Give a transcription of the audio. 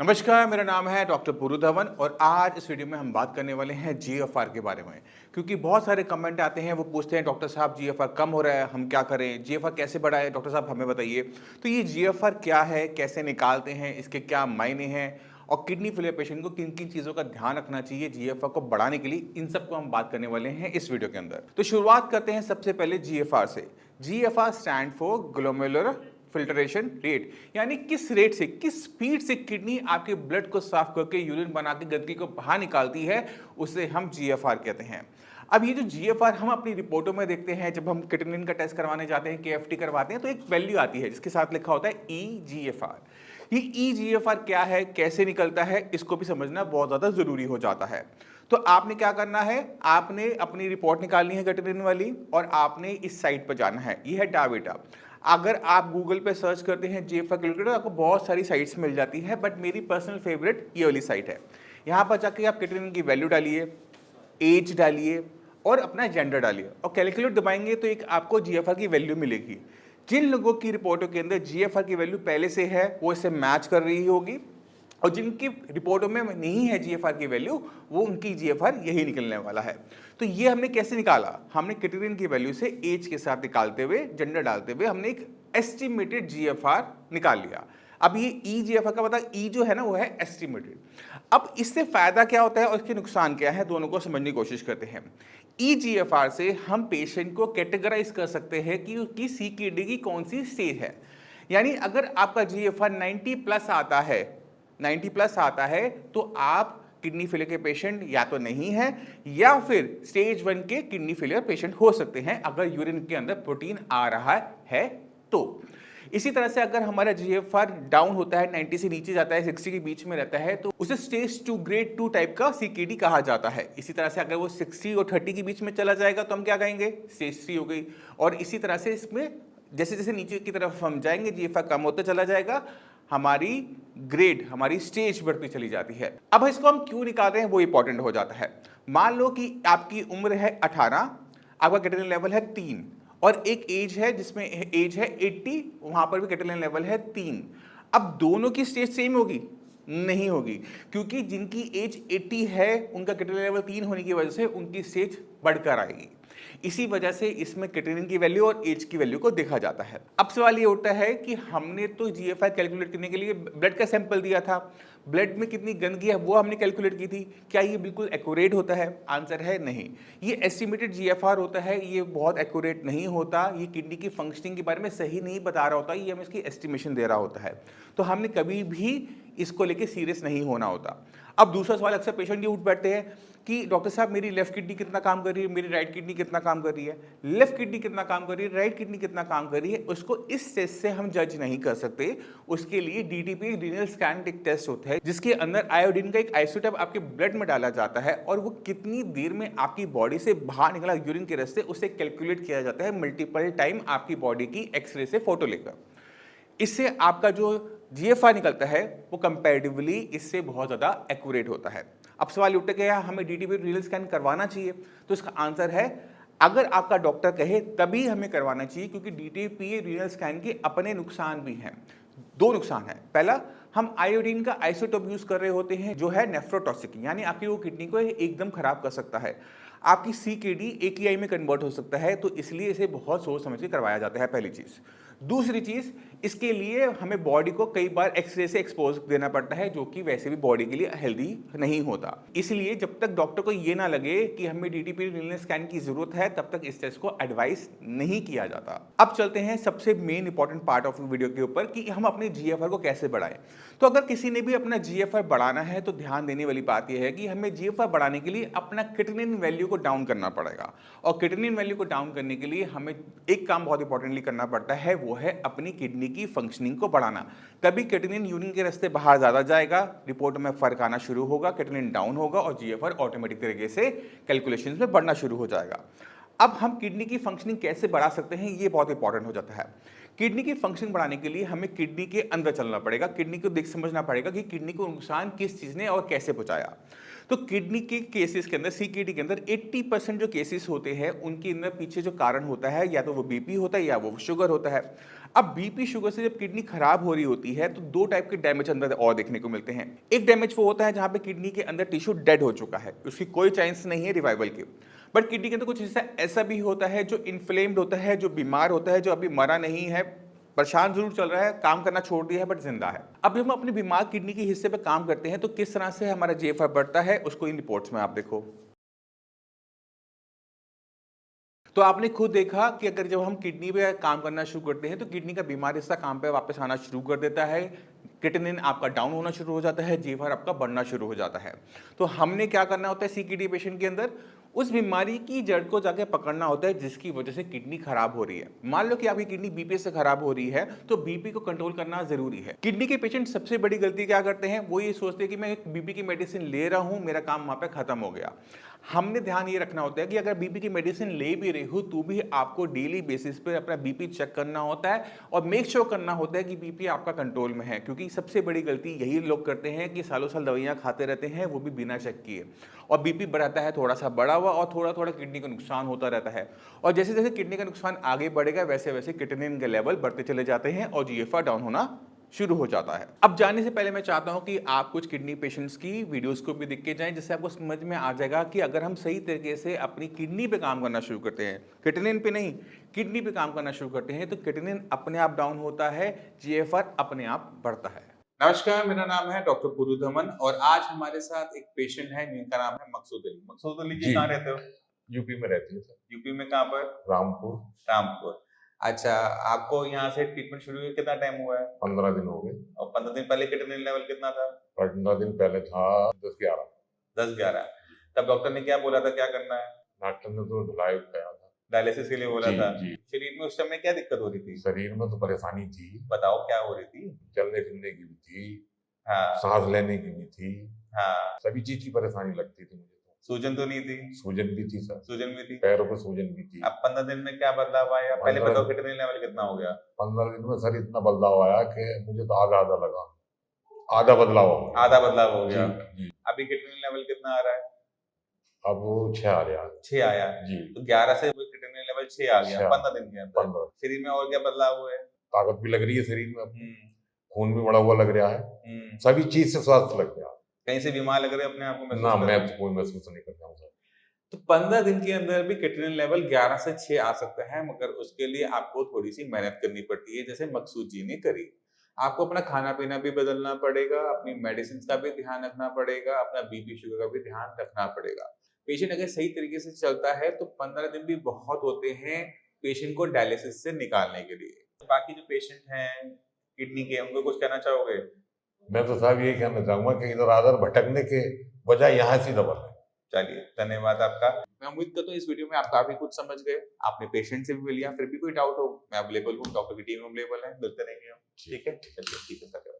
नमस्कार, मेरा नाम है डॉक्टर पुरु धवन और आज इस वीडियो में हम बात करने वाले हैं जीएफआर के बारे में। क्योंकि बहुत सारे कमेंट आते हैं, वो पूछते हैं डॉक्टर साहब जीएफआर कम हो रहा है, हम क्या करें, जीएफआर कैसे बढ़ाएं, डॉक्टर साहब हमें बताइए। तो ये जीएफआर क्या है, कैसे निकालते हैं, इसके क्या मायने हैं और किडनी फेलियर पेशेंट को किन किन चीज़ों का ध्यान रखना चाहिए जीएफआर को बढ़ाने के लिए, इन सबको हम बात करने वाले हैं इस वीडियो के अंदर। तो शुरुआत करते हैं सबसे पहले जीएफआर से। GFR stand for glomerular filtration rate, यानी किस रेट से, किस स्पीड से किडनी आपके ब्लड को साफ करके यूरिन बना के गंदगी को बाहर निकालती है, उसे हम जीएफआर कहते हैं। अब ये जो जीएफआर हम अपनी रिपोर्टों में देखते हैं, जब हम क्रिएटिनिन का टेस्ट करवाने जाते हैं, केएफटी करवाते हैं, तो एक वैल्यू आती है जिसके साथ लिखा होता है ईजीएफआर। ये ईजीएफआर क्या है, कैसे निकलता है, इसको भी समझना बहुत ज़्यादा ज़रूरी हो जाता है। तो आपने क्या करना है, आपने अपनी रिपोर्ट निकालनी है क्रिएटिनिन वाली और आपने इस साइट पर जाना है, ये है डावेटा। अगर आप गूगल पे सर्च करते हैं जीएफआर कैलकुलेटर, आपको बहुत सारी साइट्स मिल जाती है, बट मेरी पर्सनल फेवरेट ये वाली साइट है। यहाँ पर जाके आप क्रिएटिनिन की वैल्यू डालिए, एज डालिए और अपना जेंडर डालिए और कैलकुलेट दबाएंगे तो एक आपको जीएफआर की वैल्यू मिलेगी। जिन लोगों की रिपोर्टों के अंदर जीएफआर की वैल्यू पहले से है, वो इसे मैच कर रही होगी, और जिनकी रिपोर्टों में नहीं है जीएफआर की वैल्यू, वो उनकी जीएफआर यही निकलने वाला है। तो ये हमने कैसे निकाला, हमने क्रिएटिनिन की वैल्यू से एज के साथ निकालते हुए, जेंडर डालते हुए हमने एक एस्टिमेटेड जीएफआर निकाल लिया। अब ये ईजीएफआर का मतलब ई जो है ना, वो है एस्टिमेटेड। अब इससे फायदा क्या होता है और इसके नुकसान क्या है, दोनों को समझने की कोशिश करते हैं। ईजीएफआर से हम पेशेंट को कैटेगराइज कर सकते हैं कि उसकी सीकेडी की कौन सी स्टेज है। यानी अगर आपका जीएफआर 90 प्लस आता है, 90 प्लस आता है, तो आप किडनी फेलियर के पेशेंट या तो नहीं है, या फिर स्टेज 1 के किडनी फेलियर पेशेंट हो सकते हैं अगर यूरिन के अंदर प्रोटीन आ रहा है तो। इसी तरह से अगर हमारा जीएफआर डाउन होता है, 90 से नीचे जाता है, 60 के बीच में रहता है, तो उसे स्टेज 2 ग्रेड 2 टाइप का सीकेडी कहा जाता है। इसी तरह से अगर वो 60 और 30 के बीच में चला जाएगा तो हम क्या कहेंगे, स्टेज 3 हो गई। और इसी तरह से इसमें जैसे जैसे नीचे की तरफ हम जाएंगे, जीएफआर कम होता चला जाएगा, हमारी ग्रेड, हमारी स्टेज बढ़ती चली जाती है। अब इसको हम क्यों निकाल रहे हैं, वो इंपॉर्टेंट हो जाता है। मान लो कि आपकी उम्र है 18, आपका क्रिएटिनिन लेवल है 3, और एक एज है जिसमें एज है 80, वहां पर भी क्रिएटिनिन लेवल है 3। अब दोनों की स्टेज सेम होगी? नहीं होगी, क्योंकि जिनकी एज 80 है उनका क्रिएटिनिन लेवल 3 होने की वजह से उनकी स्टेज बढ़कर आएगी। इसी वजह से इसमें क्रिएटिनिन की वैल्यू और एज की वैल्यू को देखा जाता है। अब सवाल ये उठता है कि हमने तो जीएफआर कैलकुलेट करने के लिए ब्लड का सैंपल दिया था, ब्लड में कितनी गंदगी है वो हमने कैलकुलेट की थी, क्या ये बिल्कुल एक्यूरेट होता है? आंसर है नहीं। ये एस्टिमेटेड जीएफआर होता है, ये बहुत एक्यूरेट नहीं होता, ये किडनी की फंक्शनिंग के बारे में सही नहीं बता रहा होता, ये हमें इसकी एस्टिमेशन दे रहा होता है। तो हमने कभी भी इसको लेके सीरियस नहीं होना होता। अब दूसरा सवाल अक्सर पेशेंट ये उठ बैठते हैं कि डॉक्टर साहब मेरी लेफ्ट किडनी कितना काम कर रही है, मेरी राइट किडनी कितना काम कर रही है। लेफ्ट किडनी कितना काम कर रही है, राइट किडनी कितना काम कर रही है, उसको इस टेस्ट से हम जज नहीं कर सकते। उसके लिए डीटीपी रीनल स्कैन एक टेस्ट होता है, जिसके अंदर आयोडीन का एक आइसोटोप आपके ब्लड में डाला जाता है, और वो कितनी देर में आपकी बॉडी से बाहर निकला यूरिन के रास्ते, उसे कैलकुलेट किया जाता है मल्टीपल टाइम आपकी बॉडी की एक्सरे से फोटो लेकर। इससे आपका जो जीएफआर निकलता है वो कंपैरेटिवली इससे बहुत ज़्यादा एक्यूरेट होता है। अब सवाल उठ गया, हमें डीटीपी रीनल स्कैन करवाना चाहिए? तो इसका आंसर है, अगर आपका डॉक्टर कहे तभी हमें करवाना चाहिए, क्योंकि डीटीपी रीनल स्कैन के अपने नुकसान भी हैं। दो नुकसान है। पहला, हम आयोडीन का आइसोटोप यूज कर रहे होते हैं जो है नेफ्रोटॉक्सिक, यानी आपकी वो किडनी को एकदम खराब कर सकता है। आपकी सीकेडी एकेआई में कन्वर्ट हो सकता है, तो इसलिए इसे बहुत सोच समझ के करवाया जाता है, पहली चीज। दूसरी चीज, इसके लिए हमें बॉडी को कई बार एक्सरे से एक्सपोज देना पड़ता है, जो कि वैसे भी बॉडी के लिए हेल्दी नहीं होता। इसलिए जब तक डॉक्टर को ये ना लगे कि हमें डीटीपी रीनल स्कैन की जरूरत है, तब तक इस टेस्ट को एडवाइस नहीं किया जाता। अब चलते हैं सबसे main important part of video के ऊपर कि हम अपने जीएफआर को कैसे बढ़ाएं। तो अगर किसी ने भी अपना जीएफआर बढ़ाना है, तो ध्यान देने वाली बात यह है कि हमें जीएफआर बढ़ाने के लिए अपना क्रिएटिनिन वैल्यू को डाउन करना पड़ेगा, और क्रिएटिनिन वैल्यू को डाउन करने के लिए हमें एक काम बहुत इंपॉर्टेंटली करना पड़ता है, वो है अपनी किडनी की फंक्शनिंग को बढ़ाना। तभी क्रिएटिनिन यूरिन के रास्ते बाहर ज्यादा जाएगा, रिपोर्ट में फर्क आना शुरू होगा, क्रिएटिनिन डाउन होगा और जीएफआर ऑटोमेटिक तरीके से कैलकुलेशंस में बढ़ना शुरू हो जाएगा। अब हम किडनी की फंक्शनिंग कैसे बढ़ा सकते हैं, ये बहुत इंपॉर्टेंट हो जाता है। किडनी की फंक्शनिंग बढ़ाने के लिए हमें किडनी के अंदर चलना पड़ेगा, किडनी को देख समझना पड़ेगा कि किडनी को नुकसान किस चीज ने और कैसे पहुंचाया। तो किडनी के केसेस के अंदर, सीकेडी के अंदर 80% जो केसेस होते हैं उनके अंदर पीछे जो कारण होता है या तो वो बीपी होता है या वो शुगर होता है। अब बीपी शुगर से जब किडनी खराब हो रही होती है तो दो टाइप के डैमेज अंदर और देखने को मिलते हैं। एक डैमेज वो होता है जहां पे किडनी के अंदर टिश्यू डेड हो चुका है, उसकी कोई चांस नहीं है रिवाइवल के। बट किडनी के अंदर कुछ हिस्सा ऐसा भी होता है जो इन्फ्लेम्ड होता है, जो बीमार होता है, जो अभी मरा नहीं है, परेशान जरूर चल रहा है, काम करना छोड़ दिया है बट जिंदा है। अब जब हम अपने बीमार किडनी के हिस्से पे काम करते हैं तो किस तरह से हमारा जीएफआर बढ़ता है उसको इन रिपोर्ट्स में आप देखो। तो आपने खुद देखा कि अगर जब हम किडनी पे काम करना शुरू करते हैं तो किडनी का बीमार हिस्सा काम पे वापस आना शुरू कर देता है, क्रिएटिनिन आपका डाउन होना शुरू हो जाता है, जीएफआर आपका बढ़ना शुरू हो जाता है। तो हमने क्या करना होता है सीकेडी पेशेंट के अंदर, उस बीमारी की जड़ को जाके पकड़ना होता है जिसकी वजह से किडनी खराब हो रही है। मान लो कि आपकी किडनी बीपी से खराब हो रही है तो बीपी को कंट्रोल करना जरूरी है। किडनी के पेशेंट सबसे बड़ी गलती क्या करते हैं, वो ये सोचते हैं कि मैं एक बीपी की मेडिसिन ले रहा हूं, मेरा काम वहां पे खत्म हो गया। हमने ध्यान ये रखना होता है कि अगर बीपी की मेडिसिन ले भी रही हो तो भी आपको डेली बेसिस पे अपना बीपी चेक करना होता है और मेक श्योर करना होता है कि बीपी आपका कंट्रोल में है। क्योंकि सबसे बड़ी गलती यही लोग करते हैं कि सालों साल दवाइयां खाते रहते हैं, वो भी बिना चेक किए, और बीपी बढ़ाता है थोड़ा सा बढ़ा हुआ और थोड़ा थोड़ा किडनी का नुकसान होता रहता है। और जैसे जैसे किडनी का नुकसान आगे बढ़ेगा वैसे वैसे क्रिएटिनिन के लेवल बढ़ते चले जाते हैं और जीएफआर डाउन होना शुरू हो जाता है। अब जाने से पहले मैं चाहता हूं कि आप कुछ किडनी पेशेंट्स की वीडियोस को भी देख के जाएं, जिससे आपको समझ में आ जाएगा कि अगर हम सही तरीके से अपनी किडनी पे काम करना शुरू करते हैं, क्रिएटिनिन पे नहीं, किडनी पे काम करना शुरू करते हैं, तो क्रिएटिनिन अपने आप डाउन होता है, जीएफआर अपने आप बढ़ता है। नमस्कार, मेरा नाम है डॉक्टर पुरु धमन और आज हमारे साथ एक पेशेंट है जिनका नाम है मकसूद अली। मकसूद अली जी, कहाँ रहते हो? यूपी में रहती है सर। यूपी में कहाँ पर? रामपुर। रामपुर। अच्छा, आपको यहाँ से ट्रीटमेंट शुरू हुए कितना टाइम हुआ है? 15 दिन हो गए। और 15 दिन पहले क्रिएटिनिन लेवल कितना था? 15 दिन पहले था 10-11। 10-11। तब डॉक्टर ने क्या बोला था, क्या करना है? डॉक्टर ने तो ढिलाई कहा था। डायलिसिस के लिए बोला जी, था। जी। शरीर में उस समय क्या दिक्कत हो रही थी? शरीर में तो परेशानी थी, बताओ क्या हो रही थी? चलने फिरने की भी थी, हाँ, सांस लेने की भी थी, हाँ। सभी चीज की परेशानी लगती थी मुझे तो। सूजन तो नहीं थी? सूजन भी थी सर, सूजन भी थी। पैरों पे सूजन भी थी। अब 15 दिन में क्या बदलाव आया? पहले 15 बताओ क्रिएटिनिन लेवल कितना हो गया? 15 दिन में सर इतना बदलाव आया कि मुझे तो आधा आधा लगा, आधा बदलाव हो गया। आधा बदलाव हो जी, गया। जी। अभी क्रिएटिनिन लेवल कितना आ रहा है? अब वो 6 आ रहा है। 6 आया। जी। तो 11 से क्रिएटिनिन लेवल 6 आ गया 6 15 दिन के अंदर। 15। शरीर में और क्या बदलाव हुए? ताकत भी लग रही है शरीर में, अब हम्म, खून भी बढ़ा हुआ लग रहा है, सभी चीज से स्वास्थ्य लग गया। कहीं से बीमार लग रहे अपने आप को महसूस ना, कर मैं रहे तो हैं? कोई महसूस नहीं करता हूँ सर। तो 15 दिन के अंदर भी क्रिएटिनिन लेवल 11 से 6 आ सकता है, मगर उसके लिए आपको थोड़ी सी मेहनत करनी पड़ती है, जैसे मकसूद जी ने करी। आपको अपना खाना पीना भी बदलना पड़ेगा, अपनी मेडिसिन का भी ध्यान रखना पड़ेगा, अपना बीपी शुगर का भी ध्यान रखना पड़ेगा। पेशेंट अगर सही तरीके से चलता है तो 15 दिन भी बहुत होते हैं पेशेंट को डायलिसिस से निकालने के लिए। तो बाकी जो पेशेंट हैं किडनी के, उनको कुछ कहना चाहोगे? मैं तो साहब यही कहना चाहूंगा कि इधर आधर भटकने के बजाय यहाँ से दबल है। चलिए, धन्यवाद आपका। मैं उम्मीद करता हूँ इस वीडियो में आप काफी कुछ समझ गए। आपने पेशेंट से भी मिल लिया, फिर भी कोई डाउट हो मैं अवेलेबल हूँ, डॉक्टर की टीम अवेलेबल है, मिलते रहेंगे हम। ठीक है, चलिए, ठीक है सर।